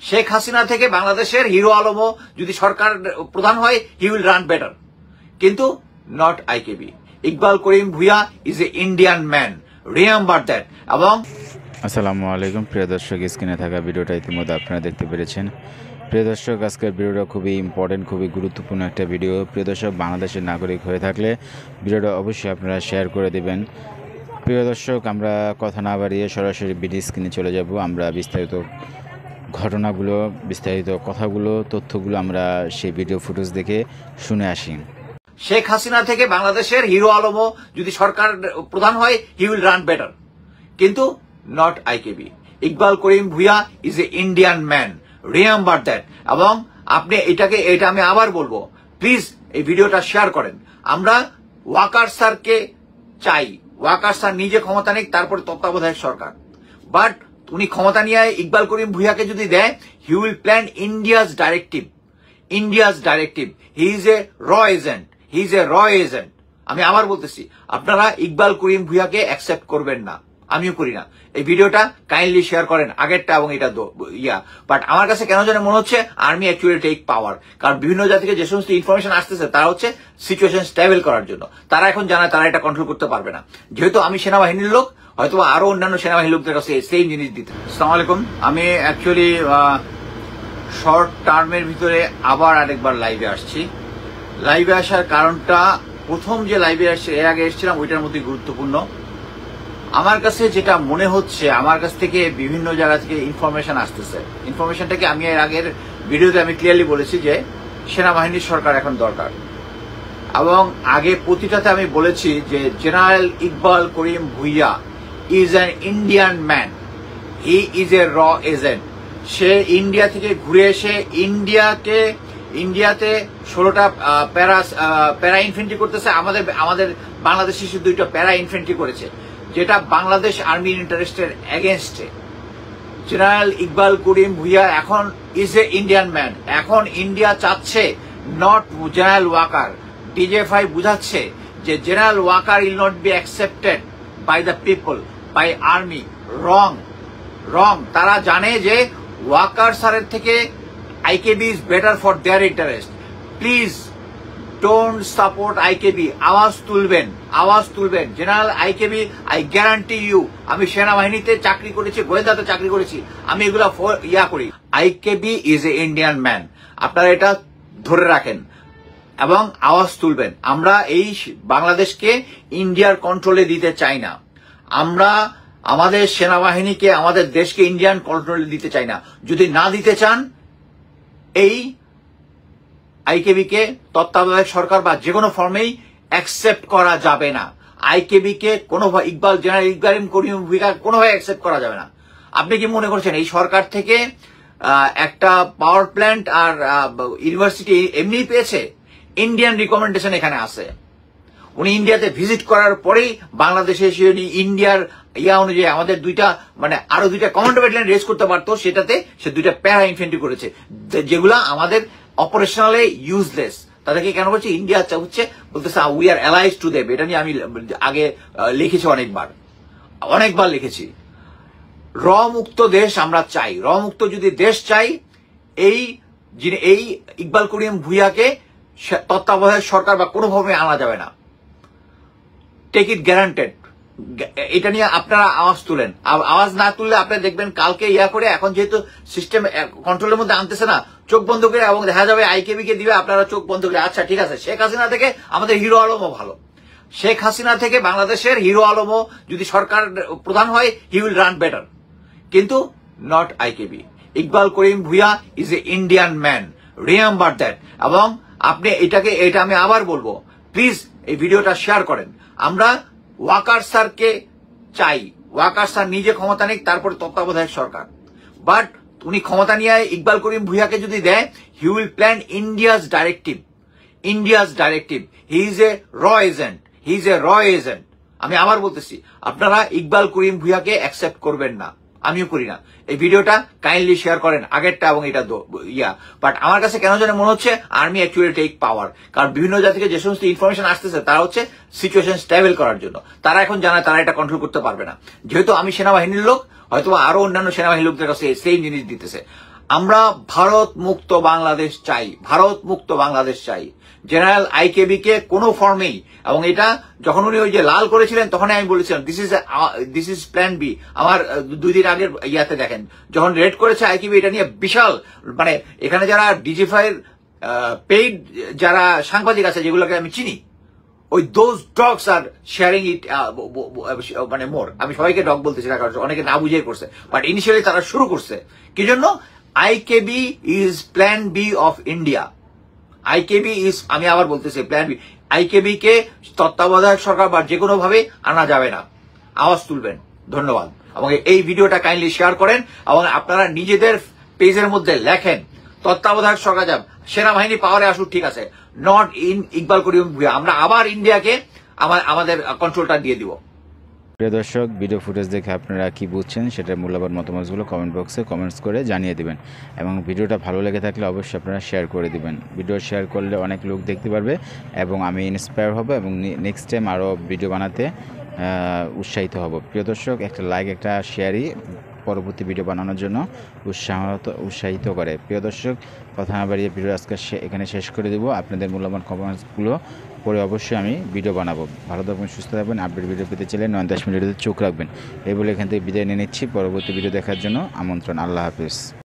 শেখ হাসিনা থেকে বাংলাদেশের হিরো আলমও যদি সরকার প্রধান হয়, হি উইল রান বেটার, কিন্তু not IKB. Iqbal Karim Bhuiyan is a Indian man, remember that. এবং আসসালামু আলাইকুম প্রিয় দর্শক, স্ক্রিনে থাকা ভিডিওটা ইতিমধ্যে আপনারা দেখতে পেরেছেন। প্রিয় দর্শক, আজকের ভিডিওটা খুবই ইম্পর্টেন্ট, খুবই গুরুত্বপূর্ণ একটা ভিডিও। প্রিয় দর্শক, বাংলাদেশের নাগরিক হয়ে থাকলে ভিডিওটা অবশ্যই আপনারা শেয়ার করে দেবেন। প্রিয় দর্শক, আমরা কথা না বাড়িয়ে সরাসরি ভিডিও স্ক্রিনে চলে যাব। আমরা বিস্তারিত ঘটনাগুলো, বিস্তারিত কথাগুলো, তথ্যগুলো আমরা সেই ভিডিও ফুটেজ দেখে শুনে আসি। শেখ হাসিনা থেকে বাংলাদেশের হিরো আলমও যদি সরকার প্রধান হয়, হি উইল রান বেটার, কিন্তু not IKB. Iqbal Karim Bhuiyan is a Indian man, remember that. এবং আপনি এটা আমি আবার বলবো, প্লিজ এই ভিডিওটা শেয়ার করেন। আমরা ওয়াকার স্যারকে চাই, ওয়াকার স্যার নিজে ক্ষমতা নেই, তারপরে তত্ত্বাবধায়ক সরকার। বাট উনি ক্ষমতা নিয়ে ইকবাল করিম ভুইয়াকে যদি দেয়, he will plan India's directive. He is a র এজেন্ট। আমি আবার বলতেছি, আপনারা ইকবাল করিম ভুইয়াকে অ্যাকসেপ্ট করবেন না, আমিও করি না। এই ভিডিওটা কাইন্ডলি শেয়ার করেন, আগেরটা এবং এটা বাট আমার কাছে কেন যেন মনে হচ্ছে আর্মি অ্যাকচুয়ালি টেক পাওয়ার। কারণ বিভিন্ন জায়গা থেকে যে সমস্ত ইনফরমেশন আসতেছে, তারা হচ্ছে সিচুয়েশন স্টেবল করার জন্য। তারা এখন জানায় তারা এটা কন্ট্রোল করতে পারবে না। যেহেতু আমি সেনাবাহিনীর লোক, হয়তো আরো অন্যান্য সেনাবাহিনীর লোকদের কাছে সেম জিনিস দিতে। আসসালামু আলাইকুম। আমি অ্যাকচুয়ালি শর্ট টার্মের ভিতরে আবার আরেকবার লাইভে আসছি। লাইভে আসার কারণটা, প্রথম যে লাইভে এর আগে এসেছিলাম ওইটার মধ্যে গুরুত্বপূর্ণ। আমার কাছে যেটা মনে হচ্ছে, আমার কাছ থেকে বিভিন্ন জায়গা থেকে ইনফরমেশন আসতেছে। ইনফরমেশনটাকে আমি এর আগের ভিডিওতে আমি ক্লিয়ারলি বলেছি যে সেনাবাহিনীর সরকার এখন দরকার। এবং আগে প্রতিটাতে আমি বলেছি যে general Iqbal Karim Bhuiyan is an Indian man, he is a র এজেন্ট। সে ইন্ডিয়া থেকে ঘুরে এসে ইন্ডিয়াতে 16টা প্যারা ইনফেন্ট্রি করতেছে। আমাদের বাংলাদেশে সে 2টা প্যারা ইনফেন্ট্রি করেছে, যেটা বাংলাদেশ আর্মির ইন্টারেস্টের এগেনস্টে। জেনারেল ইকবাল করিম ভুইয়া এখন ইজ এ ইন্ডিয়ান ম্যান। এখন ইন্ডিয়া চাচ্ছে নট জেনারেল ওয়াকার। ডিজিএফআই বুঝাচ্ছে যে general Waker will not be accepted by the people, by army. Wrong. তারা জানে যে ওয়াকার স্যারের থেকে IKB is better for their interest. Please don't support IKB. আওয়াজ তুলবেন। General IKB, I guarantee you, আমি সেনাবাহিনীতে চাকরি করেছি, গোয়েন্দাতে চাকরি করেছি, আমি এগুলা করি। IKB is a Indian man, আপনারা এটা ধরে রাখেন এবং আওয়াজ তুলবেন। আমরা এই বাংলাদেশকে ইন্ডিয়ার কন্ট্রোলে দিতে চাই না। আমরা আমাদের সেনাবাহিনীকে, আমাদের দেশকে ইন্ডিয়ান কন্ট্রোলে দিতে চাই না। যদি না দিতে চান, এই আইকেবি কে তত্ত্বাবধায়ক সরকার বা যে কোনো ফর্মেই অ্যাকসেপ্ট করা যাবে না। আইকেবি কে কোনোভাবে জেনারেল ইকবাল করিম ভুইয়া কোনোভাবে অ্যাকসেপ্ট করা যাবে না। আপনি কি মনে করছেন এই সরকার থেকে একটা পাওয়ার প্ল্যান্ট আর ইউনিভার্সিটি এমনিই পেয়েছে? ইন্ডিয়ান রিকমেন্ডেশন এখানে আছে। উনি ইন্ডিয়াতে ভিজিট করার পরেই বাংলাদেশে এসে ইন্ডিয়ার অনুযায়ী আমাদের আরো 2টা কমান্ডো ব্যাটালিয়ন রেজ করতে পারতো, সেটাতে সে 2টা প্যারা ইনফেন্ট্রি করেছে, যেগুলা আমাদের অপারেশনালে ইউজলেস। তাদেরকে কেন করছে? ইন্ডিয়া হচ্ছে বলতেছে we are allies to them. এটা নিয়ে আমি আগে লিখেছি, অনেকবার লিখেছি। র মুক্ত দেশ আমরা চাই। র মুক্ত যদি দেশ চাই, এই ইকবাল করিম ভুইয়াকে তত্ত্বাবধায়ক সরকার বা কোনোভাবে আনা যাবে না। Take it guaranteed. এটা নিয়ে আপনারা আওয়াজ তুলেন। আওয়াজ না তুললে আপনি দেখবেন কালকে করে, এখন যেহেতু সিস্টেম কন্ট্রোলের মধ্যে আনতেছে না, চোখ বন্ধ করে, এবং দেখা যাবে আইকেবি কে দিবে, আপনারা চোখ বন্ধ করে আচ্ছা ঠিক আছে, শেখ হাসিনা থেকে আমাদের হিরো আলমও ভালো। শেখ হাসিনা থেকে বাংলাদেশের হিরো আলমও যদি সরকার প্রধান হয়, হি উইল রান বেটার, কিন্তু not IKB. Iqbal Karim Bhuiyan is a Indian man, remember that. এবং আপনি এটা আমি আবার বলবো, প্লিজ এই ভিডিওটা শেয়ার করেন। আমরা ওয়াকার স্যারকে চাই, ওয়াকার স্যার নিজে ক্ষমতা নেই, তারপরে তত্ত্বাবধায়ক সরকার। বাট উনি ক্ষমতা নিয়ে ইকবাল করিম ভুইয়াকে যদি দেয়, he will plan India's directive. He is a র এজেন্ট। আমি আবার বলতেছি, আপনারা ইকবাল করিম ভুইয়াকে অ্যাকসেপ্ট করবেন না, আমিও করি না। এই ভিডিওটা কাইন্ডলি শেয়ার করেন, আগেরটা এবং এটা বাট আমার কাছে কেন যেন মনে হচ্ছে আর্মি অ্যাকচুয়ালি টেক পাওয়ার। কারণ বিভিন্ন জায়গা থেকে যে সমস্ত ইনফরমেশন আসতেছে, তারা হচ্ছে সিচুয়েশন স্টেবল করার জন্য। তারা এখন জানায় তারা এটা কন্ট্রোল করতে পারবে না। যেহেতু আমি সেনাবাহিনীর লোক, হয়তো আরো অন্যান্য সেনাবাহিনীর লোকদের কাছে সেম জিনিস দিতেছে। আমরা ভারত মুক্ত বাংলাদেশ চাই, ভারত মুক্ত বাংলাদেশ চাই। জেনারেল আইকেবি কে কোনো ফর্মেই, এবং এটা যখন উনি ওই যে লাল করেছিলেন তখনই আমি বলেছিলাম দিস ইজ প্ল্যান বি। আমার 2 দিন আগের ইয়াতে দেখেন যখন রেড করেছে আইকেবি, এটা নিয়ে বিশাল, মানে এখানে যারা ডিজিফাইয়ের পেইড যারা সাংবাদিক আছে যেগুলোকে আমি চিনি, ওই those dogs are sharing it, মানে মোর, আমি সবাইকে ডগ বলতেছি না কারণ অনেকে না বুঝেই করছে, বাট ইনিশিয়ালি তারা শুরু করছে কি জন্য? IKB is plan B of India. IKB is, আমি আবার বলতেছি, প্ল্যান বি। আইকেবি কে তত্ত্বাবধায়ক সরকার বা যে কোনো ভাবে আনা যাবে না। আওয়াজ তুলবেন। ধন্যবাদ। এবং এই ভিডিওটা কাইন্ডলি শেয়ার করেন এবং আপনারা নিজেদের পেজের মধ্যে লেখেন তত্ত্বাবধায়ক সরকার যাব, সেনাবাহিনী পাওয়ারে আসুক, ঠিক আছে, নট ইন ইকবাল করিম ভূঁইয়া। আমরা আবার ইন্ডিয়াকে আমাদের কন্ট্রোলটা দিয়ে দিব। প্রিয় দর্শক, ভিডিও ফুটেজ দেখে আপনারা কি বুঝছেন সেটার মূল্যবান মতামতগুলো কমেন্ট বক্সে কমেন্টস করে জানিয়ে দিবেন এবং ভিডিওটা ভালো লেগে থাকলে অবশ্যই আপনারা শেয়ার করে দিবেন। ভিডিও শেয়ার করলে অনেক লোক দেখতে পারবে এবং আমি ইন্সপায়ার হব এবং নেক্সট টাইম আরও ভিডিও বানাতে উৎসাহিত হব। প্রিয় দর্শক, একটা লাইক একটা শেয়ারই পরবর্তী ভিডিও বানানোর জন্য উৎসাহিত করে। প্রিয় দর্শক, কথা না বাড়িয়ে ভিডিও আজকে এখানে শেষ করে দেব। আপনাদের মূল্যবান কমেন্টসগুলো পরে অবশ্যই আমি ভিডিও বানাবো। ভালো থাকবেন, সুস্থ থাকবেন। আপডেট ভিডিও পেতে চাইলে 9-10 মিনিটের চোখ রাখবেন। এই বলে এখান থেকে বিদায় নিয়ে নিচ্ছি। পরবর্তী ভিডিও দেখার জন্য আমন্ত্রণ। আল্লাহ হাফিজ।